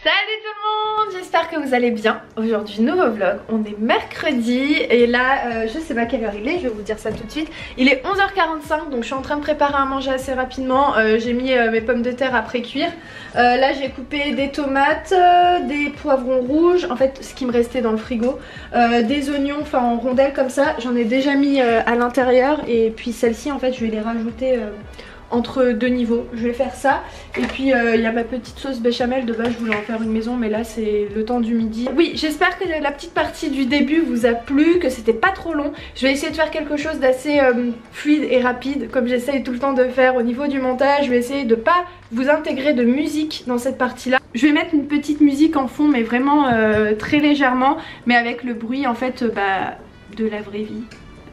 Salut tout le monde, j'espère que vous allez bien. Aujourd'hui nouveau vlog, on est mercredi et là je sais pas quelle heure il est, je vais vous dire ça tout de suite. Il est 11h45 donc je suis en train de préparer à manger assez rapidement. J'ai mis mes pommes de terre après cuire. Là j'ai coupé des tomates, des poivrons rouges, en fait ce qui me restait dans le frigo, des oignons enfin en rondelles comme ça. J'en ai déjà mis à l'intérieur et puis celles-ci en fait je vais les rajouter entre deux niveaux, je vais faire ça. Et puis il y a ma petite sauce béchamel, de base je voulais en faire une maison mais là c'est le temps du midi. Oui, j'espère que la petite partie du début vous a plu, que c'était pas trop long. Je vais essayer de faire quelque chose d'assez fluide et rapide comme j'essaye tout le temps de faire au niveau du montage. Je vais essayer de pas vous intégrer de musique dans cette partie là. Je vais mettre une petite musique en fond mais vraiment très légèrement, mais avec le bruit en fait de la vraie vie.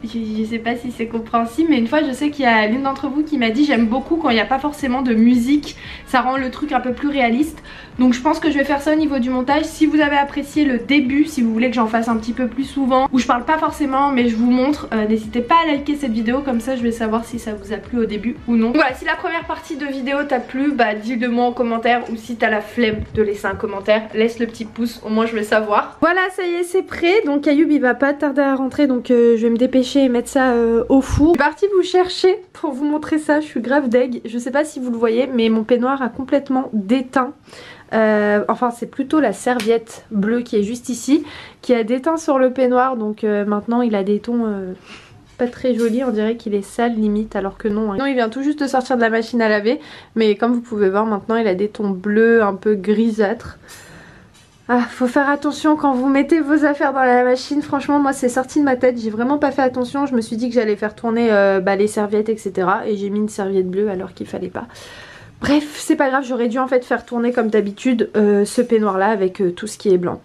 Je sais pas si c'est compréhensible mais une fois je sais qu'il y a l'une d'entre vous qui m'a dit j'aime beaucoup quand il n'y a pas forcément de musique, ça rend le truc un peu plus réaliste. Donc je pense que je vais faire ça au niveau du montage. Si vous avez apprécié le début, si vous voulez que j'en fasse un petit peu plus souvent, où je parle pas forcément mais je vous montre, n'hésitez pas à liker cette vidéo, comme ça je vais savoir si ça vous a plu au début ou non. Voilà, si la première partie de vidéo t'a plu, dis-le moi en commentaire, ou si t'as la flemme de laisser un commentaire, laisse le petit pouce, au moins je vais savoir. Voilà, ça y est, c'est prêt. Donc Ayoub il va pas tarder à rentrer donc je vais me dépêcher et mettre ça au four. Je suis partie vous chercher pour vous montrer ça, je suis grave deg. Je sais pas si vous le voyez mais mon peignoir a complètement déteint. Enfin c'est plutôt la serviette bleue qui est juste ici qui a déteint sur le peignoir, donc maintenant il a des tons pas très jolis, on dirait qu'il est sale limite alors que non. Non, il vient tout juste de sortir de la machine à laver mais comme vous pouvez voir maintenant il a des tons bleus un peu grisâtres. Ah, faut faire attention quand vous mettez vos affaires dans la machine. Franchement moi c'est sorti de ma tête, j'ai vraiment pas fait attention. Je me suis dit que j'allais faire tourner les serviettes etc. et j'ai mis une serviette bleue alors qu'il fallait pas. Bref, c'est pas grave, j'aurais dû en fait faire tourner comme d'habitude ce peignoir là avec tout ce qui est blanc.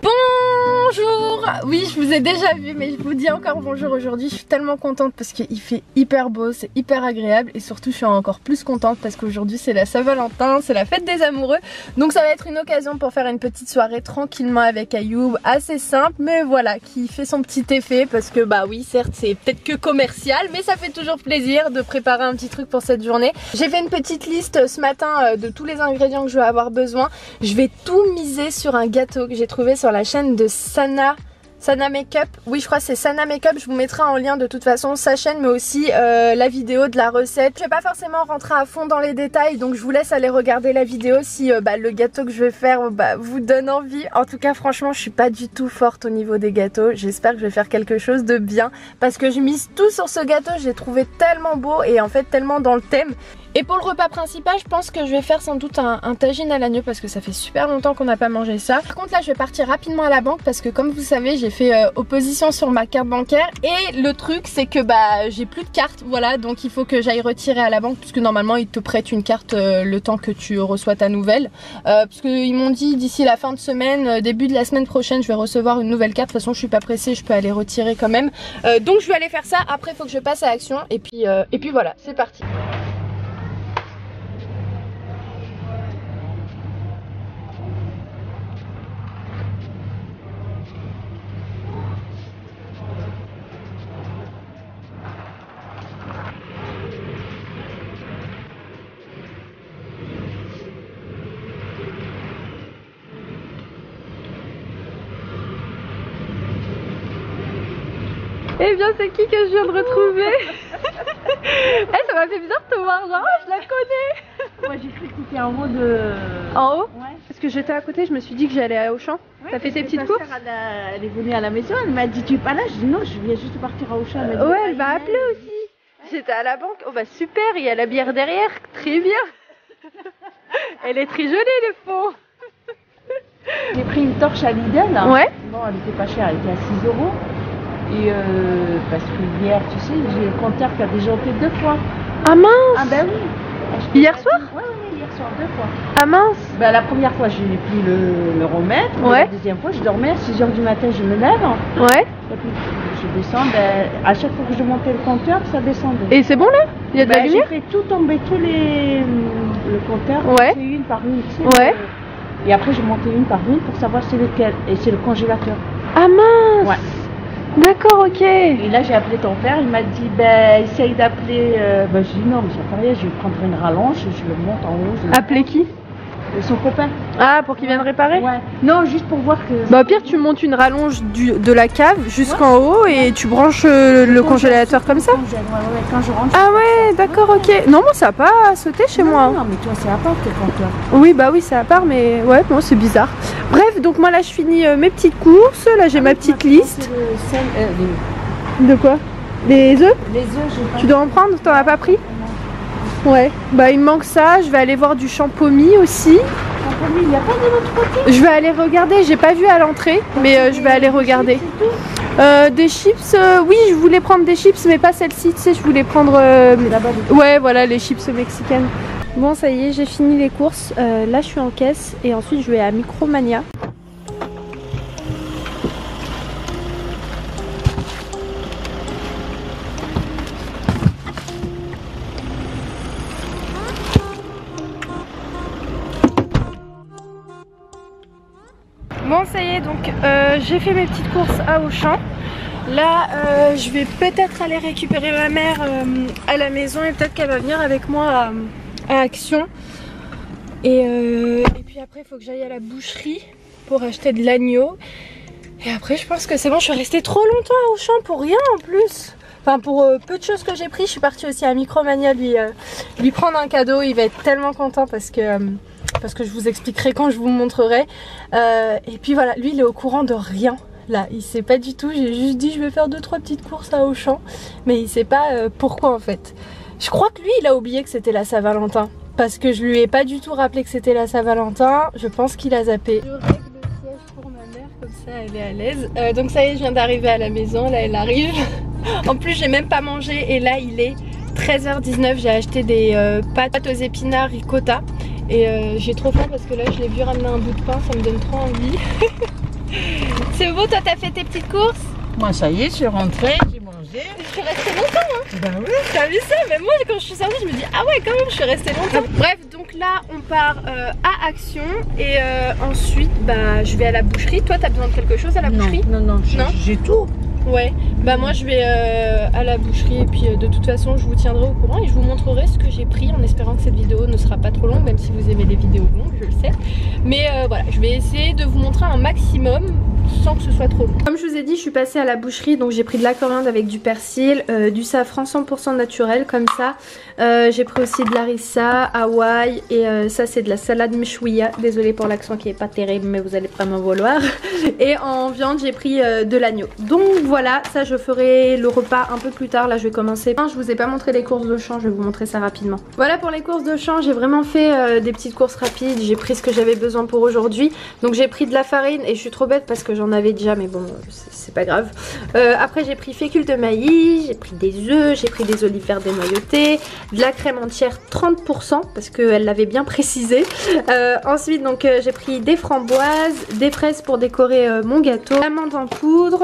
Bonjour! Oui, je vous ai déjà vu mais je vous dis encore bonjour aujourd'hui. Je suis tellement contente parce qu'il fait hyper beau, c'est hyper agréable et surtout je suis encore plus contente parce qu'aujourd'hui c'est la Saint-Valentin, c'est la fête des amoureux. Donc ça va être une occasion pour faire une petite soirée tranquillement avec Ayoub, assez simple mais voilà, qui fait son petit effet parce que oui certes c'est peut-être que commercial mais ça fait toujours plaisir de préparer un petit truc pour cette journée. J'ai fait une petite liste ce matin de tous les ingrédients que je vais avoir besoin. Je vais tout miser sur un gâteau que j'ai trouvé sur la chaîne de Sana Makeup, oui je crois que c'est Sana Makeup, je vous mettrai en lien de toute façon sa chaîne mais aussi la vidéo de la recette. Je vais pas forcément rentrer à fond dans les détails donc je vous laisse aller regarder la vidéo si le gâteau que je vais faire vous donne envie. En tout cas franchement je suis pas du tout forte au niveau des gâteaux, j'espère que je vais faire quelque chose de bien parce que je mise tout sur ce gâteau, je l'ai trouvé tellement beau et en fait tellement dans le thème. Et pour le repas principal, je pense que je vais faire sans doute un tagine à l'agneau parce que ça fait super longtemps qu'on n'a pas mangé ça. Par contre là je vais partir rapidement à la banque parce que comme vous savez j'ai fait opposition sur ma carte bancaire et le truc c'est que j'ai plus de carte, voilà, donc il faut que j'aille retirer à la banque puisque normalement ils te prêtent une carte le temps que tu reçois ta nouvelle. Parce qu'ils m'ont dit d'ici la fin de semaine, début de la semaine prochaine je vais recevoir une nouvelle carte. De toute façon je suis pas pressée, je peux aller retirer quand même. Donc je vais aller faire ça, après il faut que je passe à l'action et puis voilà, c'est parti. Eh bien c'est qui que je viens de retrouver? Ça m'a fait bizarre de te voir, genre je la connais. Moi j'ai cru que c'était en haut de... En haut? Ouais. Parce que j'étais à côté, je me suis dit que j'allais à Auchan. Ouais, t'as fait tes petites courses? Elle est venue à la maison, elle m'a dit tu es pas là? Je dis non, je viens juste de partir à Auchan. Ouais, elle m'a appelé aussi. Ouais. J'étais à la banque, oh super, il y a la bière derrière, très bien. Elle est très jolie le fond. J'ai pris une torche à Lidl. Ouais. Bon, elle était pas chère, elle était à 6 €. Et parce que hier, tu sais, j'ai le compteur qui a déjanté 2 fois. Ah mince! Ah ben oui! Hier soir? Ouais, hier soir 2 fois. Ah mince! Ben, la première fois, je n'ai pu le remettre. Ouais. La deuxième fois, je dormais à 6 h du matin, je me lève. Ouais. Et puis je descends, à chaque fois que je montais le compteur, ça descendait. Et c'est bon là? Il y a de la lumière? J'ai fait tout tomber, le compteur, ouais. C'est une par une. Tu sais, ouais. Et après, je montais une par une pour savoir c'est lequel. Et c'est le congélateur. Ah mince. Ouais. D'accord, ok. Et là, j'ai appelé ton père, il m'a dit, ben, essaye d'appeler. Ben, je dis non, mais ça fait rien, je vais prendre une rallonge, je le monte en haut. Appeler qui? Son copain. Ah, pour qu'il vienne réparer? Ouais. Non, juste pour voir que. Bah, au pire, tu montes une rallonge de la cave jusqu'en haut et tu branches le congélateur comme ça? Ouais, quand je rentre. Ah ouais, d'accord, ok. Non, moi, ça n'a pas sauté chez moi. Non, mais toi, c'est à part tes compteurs. Oui, bah oui, c'est à part, mais ouais, bon, c'est bizarre. Bref, donc moi, là, je finis mes petites courses. Là, j'ai ma petite liste. De quoi? Les œufs? Les œufs, j'ai pas. Tu dois en prendre? T'en as pas pris? Ouais, bah il me manque ça, je vais aller voir du champomis aussi. Champomis, il n'y a pas de l'autre côté? Je vais aller regarder, j'ai pas vu à l'entrée, mais je vais aller regarder. Des chips, oui, je voulais prendre des chips, mais pas celle-ci, tu sais, je voulais prendre... ouais, voilà, les chips mexicaines. Bon, ça y est, j'ai fini les courses. Là, je suis en caisse et ensuite, je vais à Micromania. Bon, ça y est, donc j'ai fait mes petites courses à Auchan. Là, je vais peut-être aller récupérer ma mère à la maison et peut-être qu'elle va venir avec moi à Action. Et puis après, il faut que j'aille à la boucherie pour acheter de l'agneau. Et après, je pense que c'est bon, je suis restée trop longtemps à Auchan pour rien en plus. Enfin, pour peu de choses que j'ai pris, je suis partie aussi à Micromania lui prendre un cadeau. Il va être tellement content parce que je vous expliquerai quand je vous montrerai. Et puis voilà, lui il est au courant de rien. Là, il sait pas du tout. J'ai juste dit je vais faire 2-3 petites courses à Auchan. Mais il sait pas pourquoi en fait. Je crois que lui il a oublié que c'était la Saint-Valentin. Parce que je lui ai pas du tout rappelé que c'était la Saint-Valentin. Je pense qu'il a zappé. Je règle le siège pour ma mère, comme ça elle est à l'aise. Donc ça y est, je viens d'arriver à la maison. Là elle arrive. En plus j'ai même pas mangé. Et là il est 13h19. J'ai acheté des pâtes aux épinards ricotta. Et j'ai trop faim parce que là je l'ai vu ramener un bout de pain, ça me donne trop envie. C'est beau, toi t'as fait tes petites courses? Moi ça y est, je suis rentrée, j'ai mangé. Je suis restée longtemps hein. Bah oui. T'as vu ça? Mais moi quand je suis sortie je me dis ah ouais quand même je suis restée longtemps. Bref, donc là on part à Action et ensuite bah je vais à la boucherie. Toi t'as besoin de quelque chose à la boucherie? Non, j'ai tout. Ouais, bah moi je vais à la boucherie et puis de toute façon je vous tiendrai au courant et je vous montrerai ce que j'ai pris en espérant que cette vidéo ne sera pas trop longue, même si vous aimez les vidéos longues, je le sais. Mais voilà, je vais essayer de vous montrer un maximum sans que ce soit trop long. Comme je vous ai dit, je suis passée à la boucherie, donc j'ai pris de la coriandre avec du persil, du safran 100% naturel comme ça. J'ai pris aussi de l'harissa, Hawaï et ça c'est de la salade meshouya. Désolée pour l'accent qui est pas terrible mais vous allez pas m'en vouloir. Et en viande j'ai pris de l'agneau. Donc voilà, ça je ferai le repas un peu plus tard. Là je vais commencer. Je vous ai pas montré les courses d'Auchan, je vais vous montrer ça rapidement. Voilà pour les courses d'Auchan, j'ai vraiment fait des petites courses rapides. J'ai pris ce que j'avais besoin pour aujourd'hui. Donc j'ai pris de la farine et je suis trop bête parce que j'en avais déjà mais bon c'est pas grave. Après j'ai pris fécule de maïs, j'ai pris des œufs, j'ai pris des olives vertes dénoyautées, de la crème entière 30% parce qu'elle l'avait bien précisé. Ensuite donc j'ai pris des framboises, des fraises pour décorer mon gâteau, l'amande en poudre,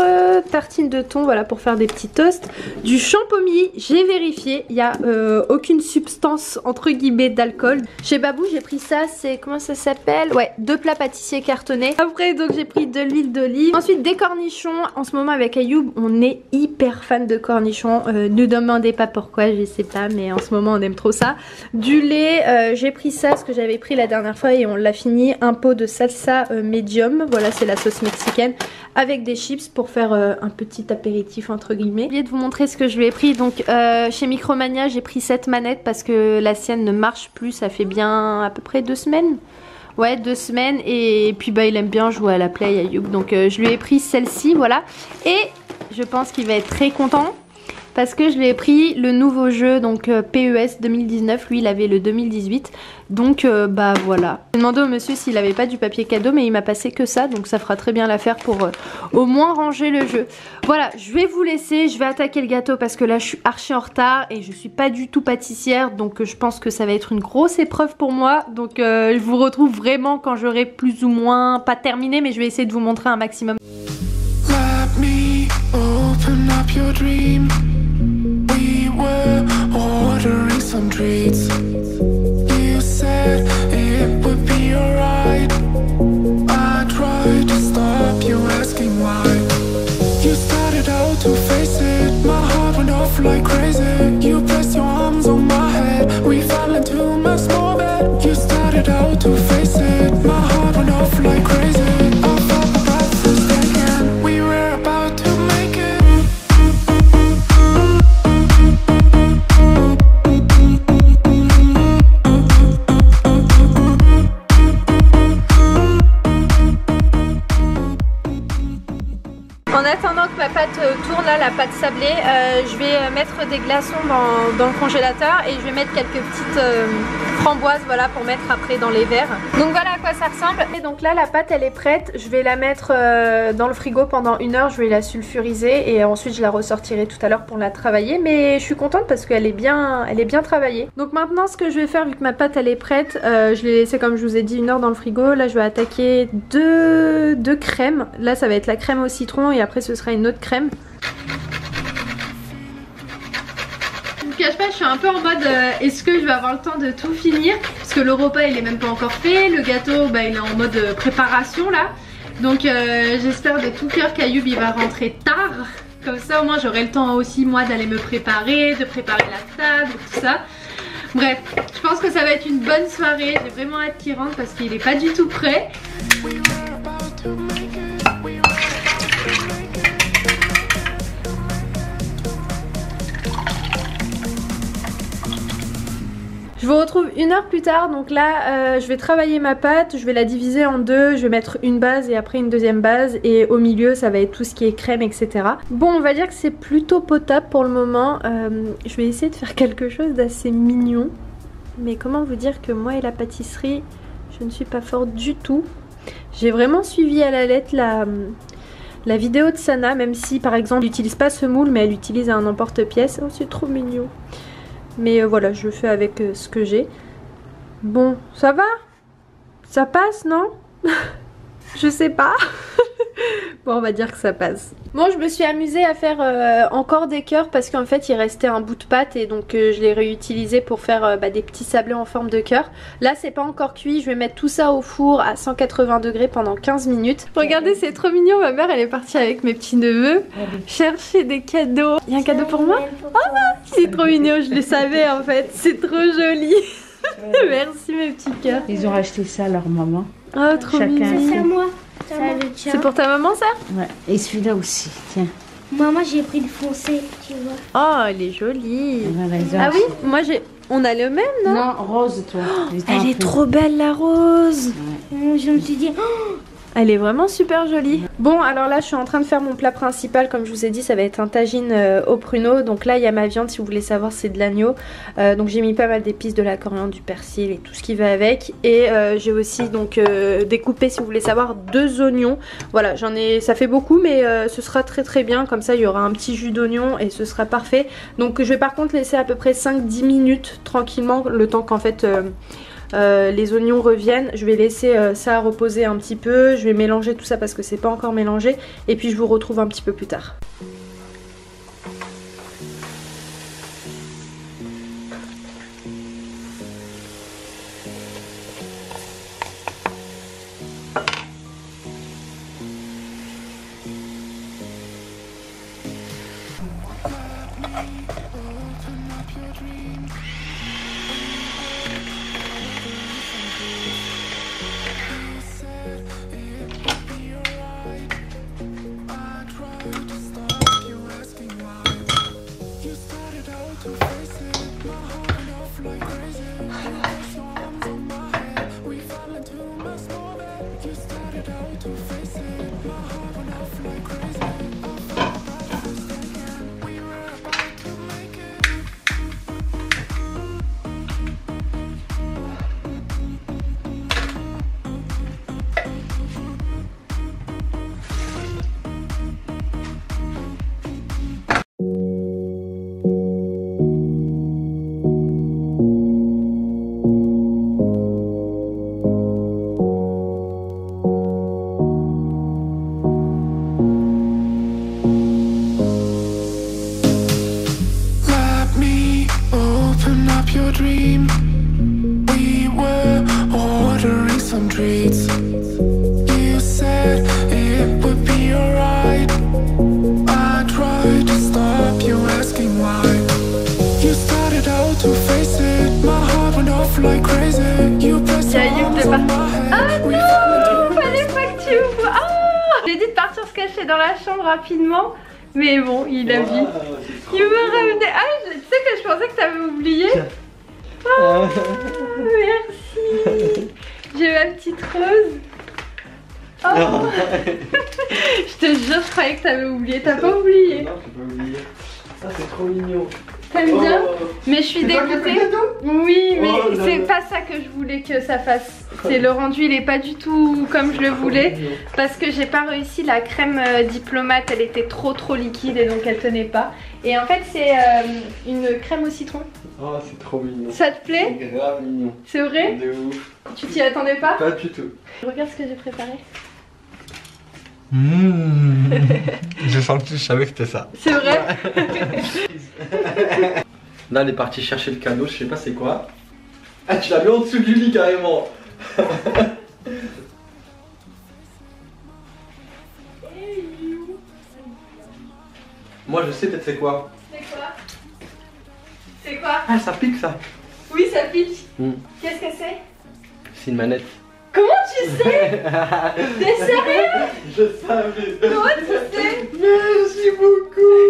tartine de thon voilà pour faire des petits toasts, du champomis, j'ai vérifié, il n'y a aucune substance entre guillemets d'alcool. Chez Babou j'ai pris ça, c'est comment ça s'appelle? Ouais, 2 plats pâtissiers cartonnés. Après donc j'ai pris de l'huile d'olive. Ensuite des cornichons, en ce moment avec Ayoub on est hyper fan de cornichons, ne demandez pas pourquoi, je sais pas mais en ce moment on aime trop ça. Du lait, j'ai pris ça, ce que j'avais pris la dernière fois et on l'a fini, un pot de salsa medium, voilà c'est la sauce mexicaine, avec des chips pour faire un petit apéritif entre guillemets. J'ai oublié de vous montrer ce que je lui ai pris, donc chez Micromania j'ai pris cette manette parce que la sienne ne marche plus, ça fait bien à peu près 2 semaines. Ouais, 2 semaines et puis bah il aime bien jouer à la play Ayoub, donc je lui ai pris celle-ci voilà. Et je pense qu'il va être très content parce que je lui ai pris le nouveau jeu donc PES 2019, lui il avait le 2018. Donc bah voilà. J'ai demandé au monsieur s'il avait pas du papier cadeau mais il m'a passé que ça, donc ça fera très bien l'affaire pour au moins ranger le jeu. Voilà, je vais vous laisser, je vais attaquer le gâteau parce que là je suis archi en retard et je suis pas du tout pâtissière, donc je pense que ça va être une grosse épreuve pour moi. Donc je vous retrouve vraiment quand j'aurai plus ou moins pas terminé, mais je vais essayer de vous montrer un maximum. Let me open up your dream. We were ordering some treats. You said it would be alright. I tried to stop you asking why. ma pâte tourne là, la pâte sablée, je vais mettre des glaçons dans le congélateur et je vais mettre quelques petites framboises, voilà, pour mettre après dans les verres. Donc voilà à quoi ça ressemble. Et donc là la pâte elle est prête, je vais la mettre dans le frigo pendant 1 heure, je vais la sulfuriser et ensuite je la ressortirai tout à l'heure pour la travailler. Mais je suis contente parce qu'elle est bien travaillée. Donc maintenant ce que je vais faire, vu que ma pâte elle est prête, je l'ai laissée comme je vous ai dit 1 heure dans le frigo. Là je vais attaquer deux crèmes. Là ça va être la crème au citron et après ce sera une autre crème. Je vous cache pas, je suis un peu en mode est-ce que je vais avoir le temps de tout finir, parce que le repas il est même pas encore fait, le gâteau bah, il est en mode préparation là. Donc j'espère de tout cœur qu'Ayoub il va rentrer tard. Comme ça au moins j'aurai le temps aussi moi d'aller me préparer, de préparer la table, tout ça. Bref, je pense que ça va être une bonne soirée. J'ai vraiment hâte qu'il rentre parce qu'il est pas du tout prêt. Je vous retrouve 1 heure plus tard, donc là je vais travailler ma pâte, je vais la diviser en 2, je vais mettre une base et après une deuxième base et au milieu ça va être tout ce qui est crème etc. Bon on va dire que c'est plutôt potable pour le moment, je vais essayer de faire quelque chose d'assez mignon, mais comment vous dire que moi et la pâtisserie je ne suis pas forte du tout. J'ai vraiment suivi à la lettre la vidéo de Sana, même si par exemple elle n'utilise pas ce moule mais elle utilise un emporte-pièce. Oh c'est trop mignon. Mais voilà, je fais avec ce que j'ai. Bon, ça va? Ça passe, non? Je sais pas. Bon, on va dire que ça passe. Bon, je me suis amusée à faire encore des cœurs parce qu'en fait il restait un bout de pâte et donc je l'ai réutilisé pour faire des petits sablés en forme de cœur. Là c'est pas encore cuit, je vais mettre tout ça au four à 180 degrés pendant 15 minutes. Regardez, c'est trop mignon, ma mère elle est partie avec mes petits neveux chercher des cadeaux. Il y a un cadeau pour moi? Oh, c'est trop mignon, je le savais en fait, c'est trop joli. Merci mes petits cœurs. Ils ont racheté ça à leur maman. Oh trop mignon. C'est à moi. C'est pour ta maman ça? Ouais, et celui-là aussi, tiens. Moi j'ai pris le foncé, tu vois. Oh, elle est jolie. Voilà, ah oui, moi j'ai... On a le même, non? Non, rose toi. Oh, elle est trop belle la rose. Ouais. Je me suis dit... Oh, elle est vraiment super jolie. Bon alors là je suis en train de faire mon plat principal. Comme je vous ai dit ça va être un tagine au pruneau. Donc là il y a ma viande, si vous voulez savoir c'est de l'agneau. Donc j'ai mis pas mal d'épices, de la coriandre, du persil et tout ce qui va avec. Et j'ai aussi donc découpé, si vous voulez savoir, 2 oignons. Voilà, j'en ai, ça fait beaucoup mais ce sera très bien. Comme ça il y aura un petit jus d'oignon et ce sera parfait. Donc je vais par contre laisser à peu près 5-10 minutes tranquillement, le temps qu'en fait... les oignons reviennent. Je vais laisser ça reposer un petit peu. Je vais mélanger tout ça parce que c'est pas encore mélangé. Et puis je vous retrouve un petit peu plus tard. dream. We were ordering some treats. You said it would be alright. I tried to stop you asking why. You started out to face it. My heart went off like crazy. You pressed on my head. Ah non, fallait pas que tu ouvres. Ah, j'ai dit de partir se cacher dans la chambre rapidement. Mais bon, il a vu. Il me ramenait. Ah, tu sais que je pensais que t'avais oublié. Oh, merci. J'ai ma petite rose. Oh. Je te jure, je croyais que t'avais oublié. T'as pas oublié? Non, j'ai pas oublié. Ça, c'est trop mignon. T'aimes bien? Oh. Mais je suis C'est toi qui as fait dégoûtée. le cadeau? Oui, mais Oh là c'est là. pas ça que je voulais que ça fasse. C'est le rendu, il est pas du tout comme je le voulais. Parce que j'ai pas réussi, la crème diplomate, elle était trop liquide et donc elle tenait pas. Et en fait, c'est une crème au citron. Oh, c'est trop mignon. Ça te plaît? C'est grave mignon. C'est vrai? De ouf. Tu t'y attendais pas? Pas du tout. Regarde ce que j'ai préparé. Je sentais, je savais que c'était ça. C'est vrai? Là, elle est partie chercher le cadeau, je sais pas c'est quoi. Ah, tu l'as mis en dessous du lit carrément. Moi, je sais peut-être c'est quoi. C'est quoi? C'est quoi? Ah, ça pique ça. Oui, ça pique. Mm. Qu'est-ce que c'est? C'est une manette. Comment tu sais? T'es sérieux? Je savais. Comment tu sais? Merci beaucoup.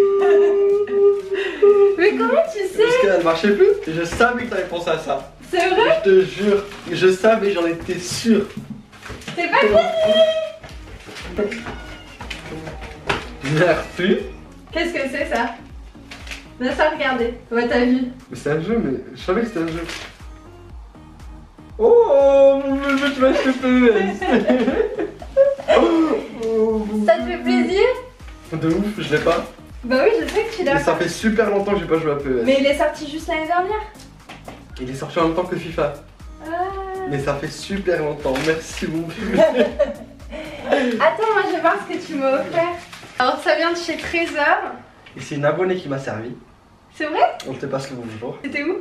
Mais comment tu sais? Parce qu'elle marchait plus. Et je savais que t'avais pensé à ça. C'est vrai? Je te jure. Je savais, j'en étais sûr. C'est pas fini. Merci. Qu'est-ce que c'est ça? Laisse ça regarder. Ouais, t'as vu? Mais c'est un jeu, mais je savais que c'était un jeu. Oh, mon bébé, tu m'as fait Ça te fait plaisir? De ouf, je l'ai pas. Bah oui, je sais que tu l'as Mais ça pas. fait super longtemps que j'ai pas joué à PES. Mais il est sorti juste l'année dernière. Il est sorti en même temps que FIFA. Ah. Mais ça fait super longtemps. Merci mon bébé. Attends, moi je vais voir ce que tu m'as offert. Alors ça vient de chez Trésor. Et c'est une abonnée qui m'a servi. C'est vrai? On te passe le bonjour. C'était où?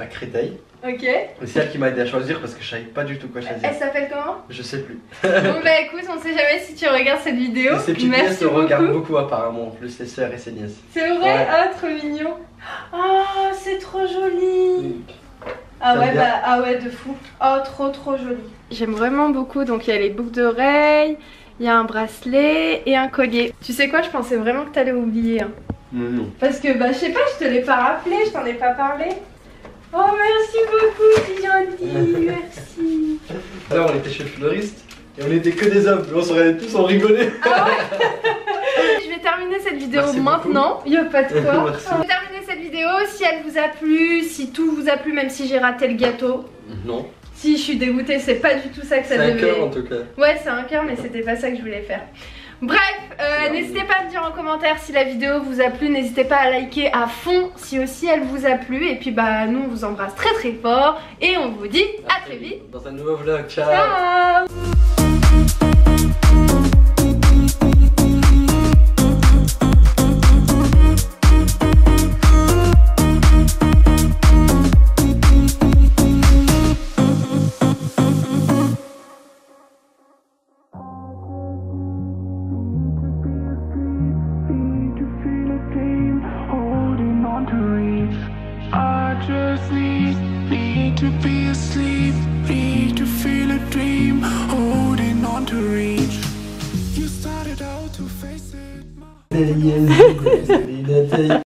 À Créteil. Ok. Et c'est elle qui m'a aidé à choisir parce que je savais pas du tout quoi choisir. Elle s'appelle comment? Je sais plus. Bon bah écoute, on sait jamais si tu regardes cette vidéo. Et ses petites nièces Merci se regardent beaucoup. beaucoup apparemment, en plus ses sœurs et ses nièces. C'est vrai? Ouais. Ah, trop mignon. Oh, c'est trop joli. Ah T'aimes ouais, bien? bah ah ouais, de fou. Oh, trop joli. J'aime vraiment beaucoup. Donc il y a les boucles d'oreilles, il y a un bracelet et un collier. Tu sais quoi, je pensais vraiment que t'allais oublier. Hein. Non. Parce que bah je sais pas, je te l'ai pas rappelé, je t'en ai pas parlé. Oh merci beaucoup, c'est gentil, merci. Alors on était chez le fleuriste et on était que des hommes, mais on se regardait tous, on rigolait. Ah ouais. Je vais terminer cette vidéo Merci maintenant, il y a pas de quoi. Merci. Je vais terminer cette vidéo, si elle vous a plu, si tout vous a plu, même si j'ai raté le gâteau. Non. Si je suis dégoûtée, c'est pas du tout ça que ça C'est un devait. cœur en tout cas. Ouais, c'est un cœur, mais c'était pas ça que je voulais faire. Bref, n'hésitez pas à me dire en commentaire si la vidéo vous a plu, n'hésitez pas à liker à fond si aussi elle vous a plu. Et puis bah nous on vous embrasse très fort et on vous dit à très vite. Dans un nouveau vlog, ciao. Ciao. Need to be asleep, need to feel a dream, holding on to reach. You started out to face it.